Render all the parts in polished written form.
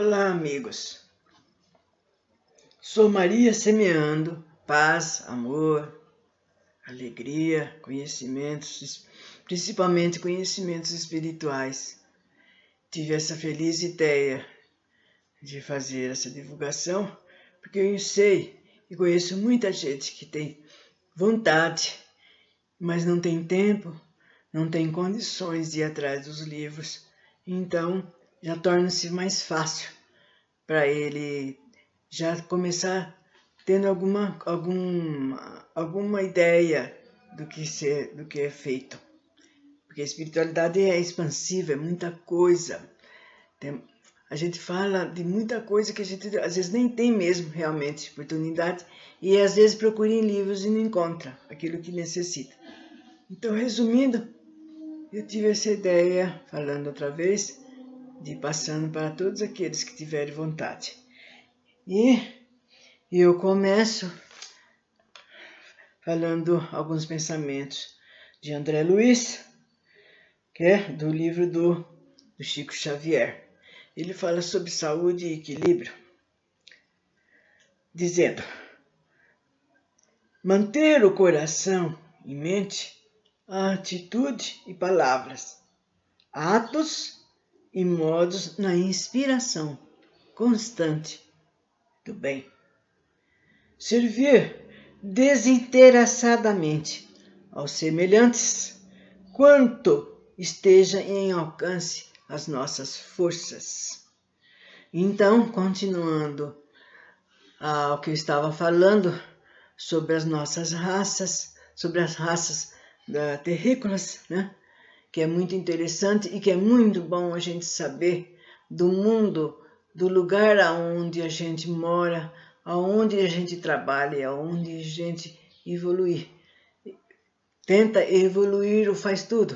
Olá, amigos. Sou Maria semeando paz, amor, alegria, conhecimentos, principalmente conhecimentos espirituais. Tive essa feliz ideia de fazer essa divulgação, porque eu sei e conheço muita gente que tem vontade, mas não tem tempo, não tem condições de ir atrás dos livros. Então, já torna-se mais fácil para ele já começar tendo alguma ideia do que é feito. Porque a espiritualidade é expansiva, é muita coisa. A gente fala de muita coisa que a gente às vezes nem tem mesmo realmente oportunidade e às vezes procura em livros e não encontra aquilo que necessita. Então, resumindo, eu tive essa ideia, falando outra vez, de passando para todos aqueles que tiverem vontade. E eu começo falando alguns pensamentos de André Luiz, que é do livro do Chico Xavier. Ele fala sobre saúde e equilíbrio, dizendo: manter o coração e mente, a atitude e palavras, atos e modos na inspiração constante do bem. Servir desinteressadamente aos semelhantes, quanto esteja em alcance as nossas forças. Então, continuando ao que eu estava falando sobre as nossas raças, sobre as raças terrícolas, né? Que é muito interessante e que é muito bom a gente saber do mundo, do lugar aonde a gente mora, aonde a gente trabalha, aonde a gente evoluir. Tenta evoluir ou faz tudo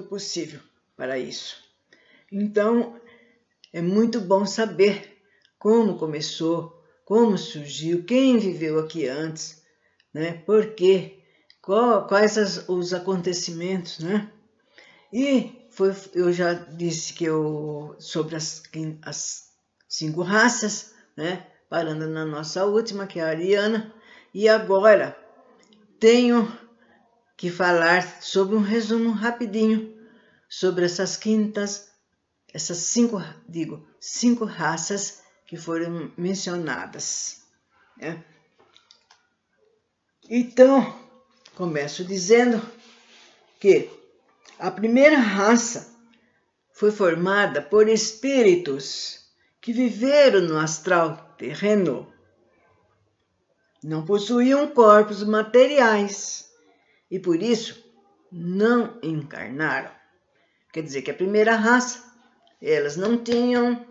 possível para isso. Então, é muito bom saber como começou, como surgiu, quem viveu aqui antes, né? Por quê, quais os acontecimentos, né? E eu já disse que sobre as 5 raças, né? Parando na nossa última, que é a ariana. E agora tenho que falar sobre um resumo rapidinho sobre essas 5 raças que foram mencionadas, né? Então, começo dizendo que a primeira raça foi formada por espíritos que viveram no astral terreno. Não possuíam corpos materiais e por isso não encarnaram. Quer dizer que a primeira raça, elas não tinham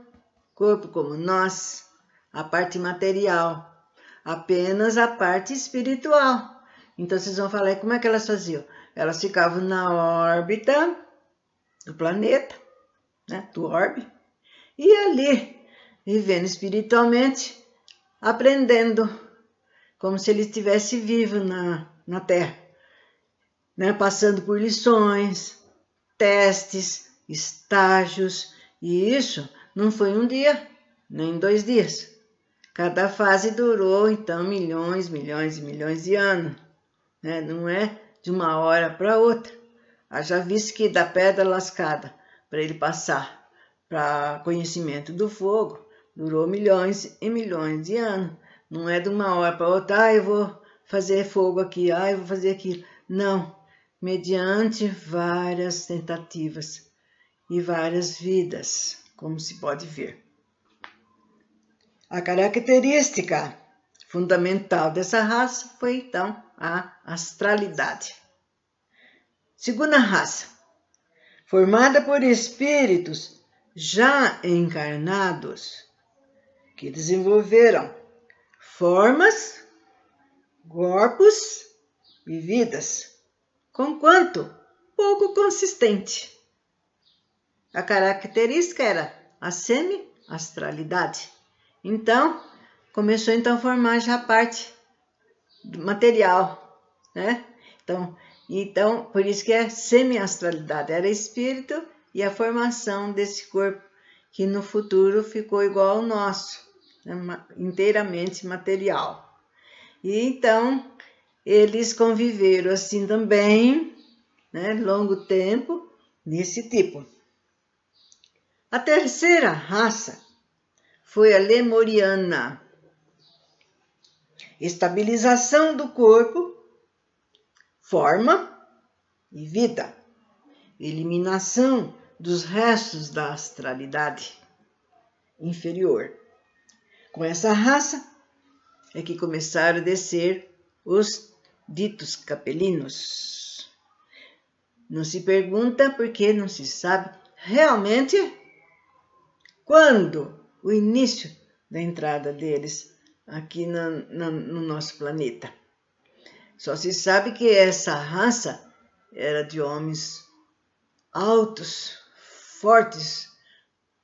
corpo como nós, a parte material, apenas a parte espiritual. Então vocês vão falar, como é que elas faziam? Elas ficavam na órbita do planeta, né, do orbe, e ali, vivendo espiritualmente, aprendendo, como se ele estivesse vivo na Terra, né, passando por lições, testes, estágios, e isso não foi um dia, nem 2 dias. Cada fase durou, então, milhões e milhões de anos, né? Não é de uma hora para outra. Haja visto que da pedra lascada, para ele passar para conhecimento do fogo, durou milhões e milhões de anos. Não é de uma hora para outra, eu vou fazer fogo aqui, eu vou fazer aquilo. Não, mediante várias tentativas e várias vidas, como se pode ver. A característica fundamental dessa raça foi, então, a astralidade. Segunda raça, formada por espíritos já encarnados, que desenvolveram formas, corpos e vidas, conquanto pouco consistente. A característica era a semi-astralidade. Então, começou então a formar já a parte material, né? Então, por isso que é semi-astralidade, era espírito e a formação desse corpo que no futuro ficou igual ao nosso, né, inteiramente material. E então eles conviveram assim também, né, longo tempo, nesse tipo. A terceira raça foi a lemuriana. Estabilização do corpo, forma e vida. Eliminação dos restos da astralidade inferior. Com essa raça é que começaram a descer os ditos capelinos. Não se pergunta porque não se sabe realmente quando o início da entrada deles aqui no nosso planeta. Só se sabe que essa raça era de homens altos, fortes,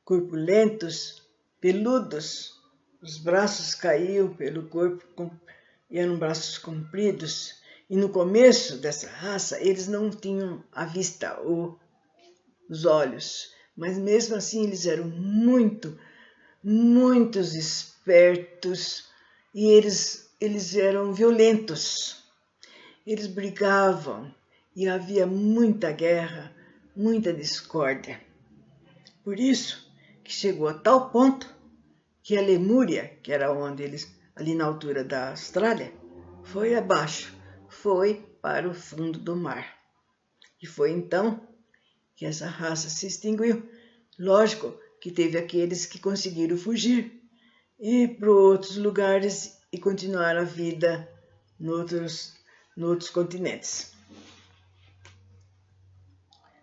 corpulentos, peludos. Os braços caíam pelo corpo e eram braços compridos. E no começo dessa raça, eles não tinham a vista ou os olhos. Mas mesmo assim, eles eram muitos espertos e eles eram violentos. Eles brigavam e havia muita guerra, muita discórdia. Por isso que chegou a tal ponto que a Lemúria, que era onde eles, ali na altura da Austrália, foi abaixo, foi para o fundo do mar. E foi então que essa raça se extinguiu. Lógico que teve aqueles que conseguiram fugir e ir para outros lugares e continuar a vida nos outros continentes.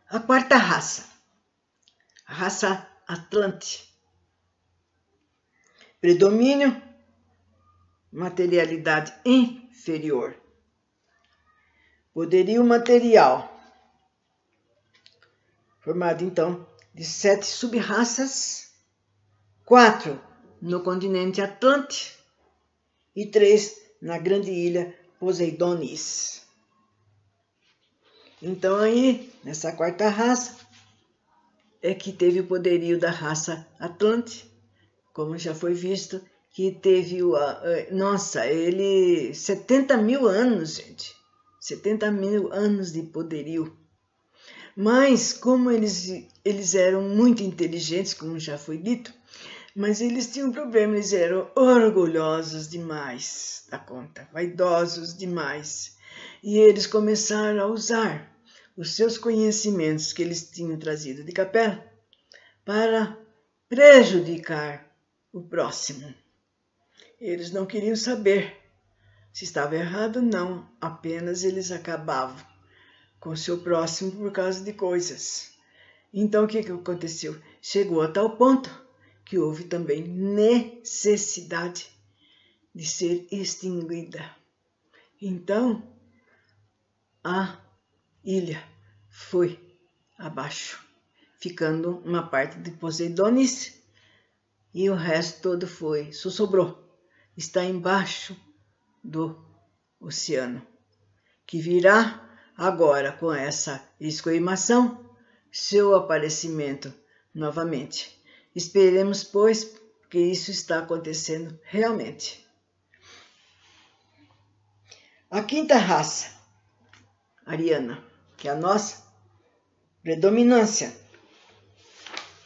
A quarta raça, a raça Atlante. Predomínio, materialidade inferior. Poderio material, formado então de 7 sub-raças, 4 no continente Atlante e 3 na grande ilha Poseidonis. Então aí, nessa quarta raça, é que teve o poderio da raça Atlante, como já foi visto, que teve 70 mil anos, gente. 70 mil anos de poderio. Mas como eles eram muito inteligentes, como já foi dito, mas eles tinham um problema, eles eram orgulhosos demais da conta, vaidosos demais. E eles começaram a usar os seus conhecimentos que eles tinham trazido de capela para prejudicar o próximo. Eles não queriam saber se estava errado ou não, apenas eles acabavam com o seu próximo por causa de coisas. Então o que aconteceu? Chegou a tal ponto que houve também necessidade de ser extinguida. Então a ilha foi abaixo, ficando uma parte de Poseidonis e o resto todo só sobrou. Está embaixo do oceano, que virá agora com essa escoimação seu aparecimento novamente. Esperemos, pois, que isso está acontecendo realmente. A quinta raça, ariana, que é a nossa predominância,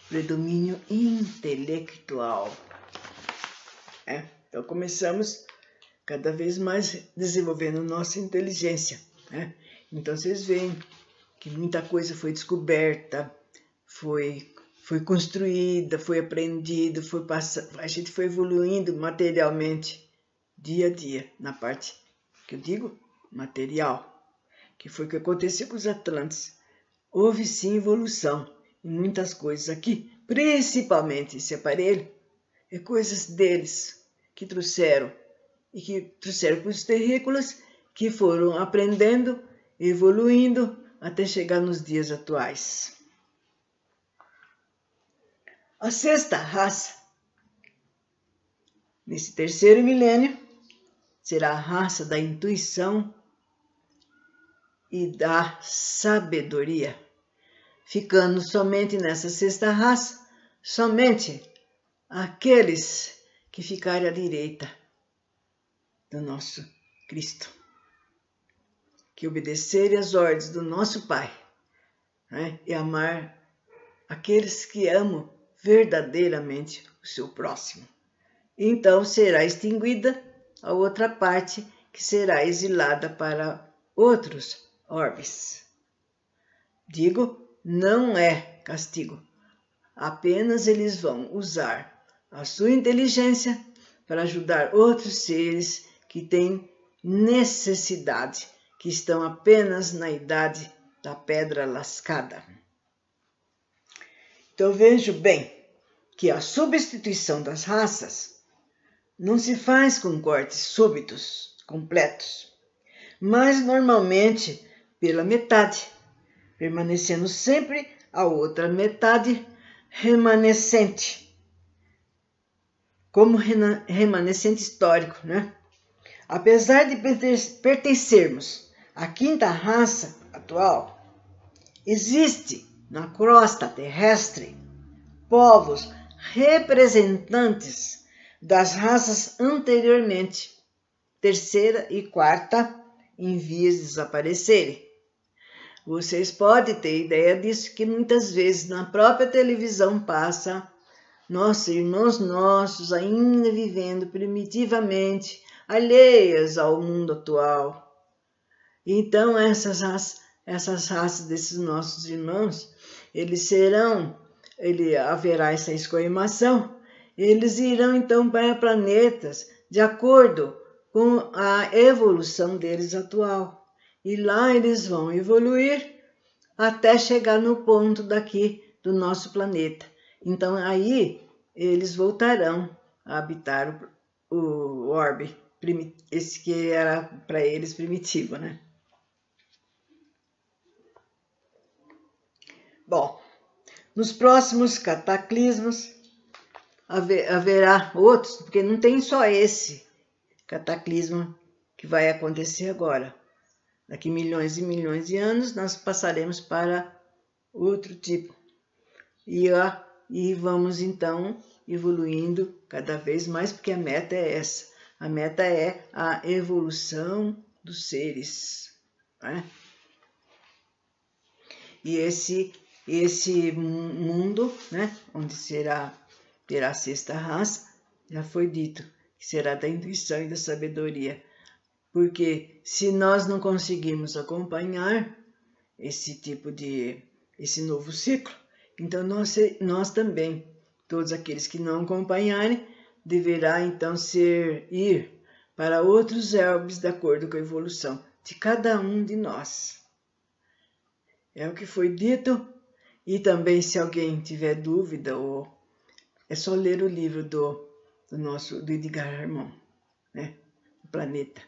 predomínio intelectual. Então começamos cada vez mais desenvolvendo nossa inteligência. Então vocês veem que muita coisa foi descoberta, foi construída, foi aprendida, a gente foi evoluindo materialmente dia a dia, na parte que eu digo material, que foi o que aconteceu com os Atlantes. Houve sim evolução em muitas coisas aqui, principalmente esse aparelho, é coisas deles que trouxeram e que trouxeram para os terrícolas, que foram aprendendo, evoluindo até chegar nos dias atuais. A sexta raça, nesse terceiro milênio, será a raça da intuição e da sabedoria, ficando somente nessa sexta raça somente aqueles que ficarem à direita do nosso Cristo, que obedecerem às ordens do nosso Pai, né? E amar aqueles que amam verdadeiramente o seu próximo. Então será extinguida a outra parte, que será exilada para outros orbes. Digo, não é castigo. Apenas eles vão usar a sua inteligência para ajudar outros seres que têm necessidade, que estão apenas na idade da pedra lascada. Então vejo bem que a substituição das raças não se faz com cortes súbitos, completos, mas normalmente pela metade, permanecendo sempre a outra metade remanescente, como remanescente histórico, né? Apesar de pertencermos à quinta raça atual, existe na crosta terrestre povos representantes das raças anteriormente, terceira e quarta, em vias de desaparecerem. Vocês podem ter ideia disso, que muitas vezes na própria televisão passa nossos irmãos nossos ainda vivendo primitivamente, alheias ao mundo atual. Então essas raças desses nossos irmãos, haverá essa escoimação, eles irão então para planetas de acordo com a evolução deles atual. E lá eles vão evoluir até chegar no ponto daqui do nosso planeta. Então aí eles voltarão a habitar o orbe, esse que era para eles primitivo, né? Bom, nos próximos cataclismos haverá outros, porque não tem só esse cataclismo que vai acontecer agora. Daqui milhões e milhões de anos nós passaremos para outro tipo. E vamos então evoluindo cada vez mais, porque a meta é essa. A meta é a evolução dos seres, né? E esse mundo, né, onde terá a sexta raça, já foi dito que será da intuição e da sabedoria. Porque se nós não conseguirmos acompanhar esse novo ciclo, então nós também, todos aqueles que não acompanharem, deverá então ir para outros orbes de acordo com a evolução de cada um de nós. É o que foi dito, e também se alguém tiver dúvida, é só ler o livro do Edgar Harmon, né? O Planeta,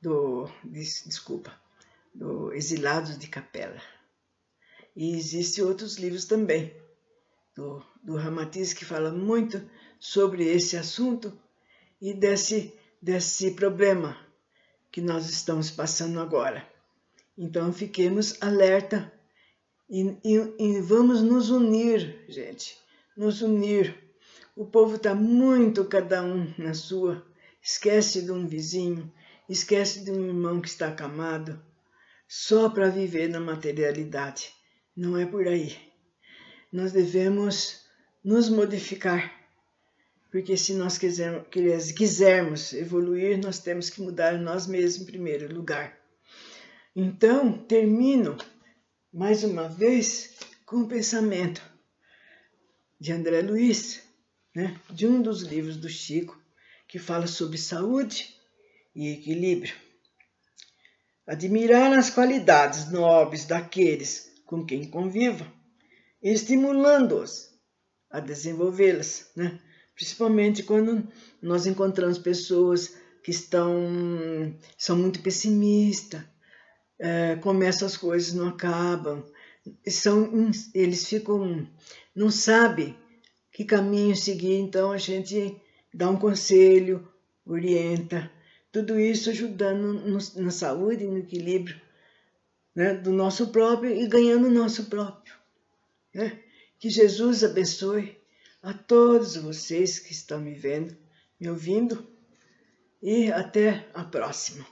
do Exilados de Capela. E existem outros livros também, do Ramatiz, que fala muito sobre esse assunto e desse problema que nós estamos passando agora. Então fiquemos alerta e vamos nos unir, gente, nos unir. O povo está muito cada um na sua, esquece de um vizinho, esquece de um irmão que está acamado, só para viver na materialidade. Não é por aí. Nós devemos nos modificar, porque se nós quisermos evoluir, nós temos que mudar nós mesmos em primeiro lugar. Então, termino mais uma vez com o pensamento de André Luiz, né, de um dos livros do Chico, que fala sobre saúde e equilíbrio. Admirar as qualidades nobres daqueles com quem conviva, estimulando-os a desenvolvê-las, né? Principalmente quando nós encontramos pessoas que são muito pessimistas, começam as coisas, não acabam, eles ficam, não sabem que caminho seguir, então a gente dá um conselho, orienta, tudo isso ajudando na saúde e no equilíbrio, né, do nosso próprio e ganhando o nosso próprio. Né? Que Jesus abençoe a todos vocês que estão me vendo, me ouvindo, e até a próxima.